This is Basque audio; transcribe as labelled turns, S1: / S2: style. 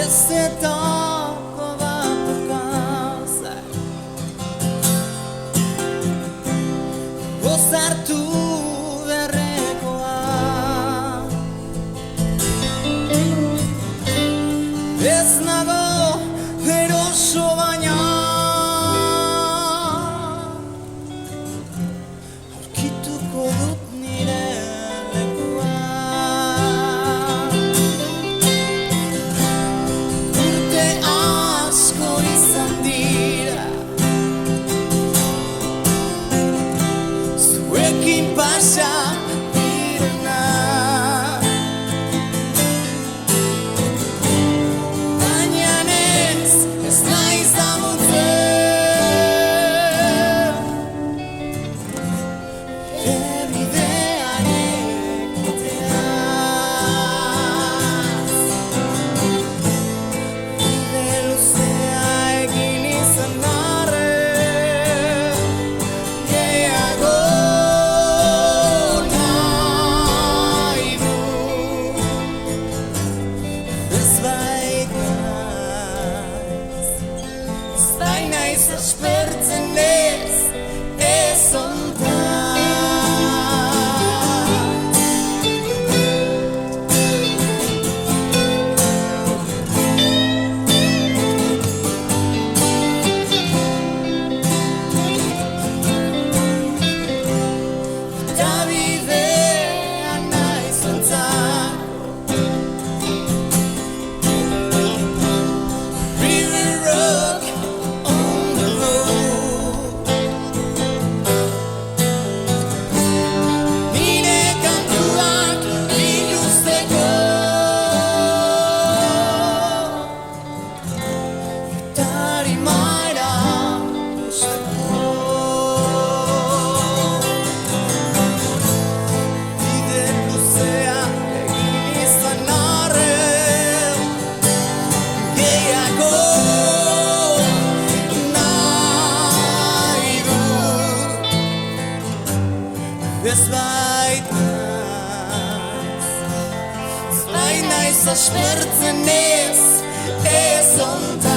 S1: Bezetako bat okazak gozartu berrekoa ez nago eroso baina aurkituko dut nire lekua urte asko izan dira zuekin pasa direna baina ez naiz amutzen bidearen eteaz bide luzea egin izan arren gehiago nahi du ez bainaiz aspertzen ez ontan eta bidean naiz ontzako River Rock on the road nire kantuak biluzteko tarimaira uzteko bide luzea egin izan arren gehiago nahi du ez bainaiz aspertzen ez ontan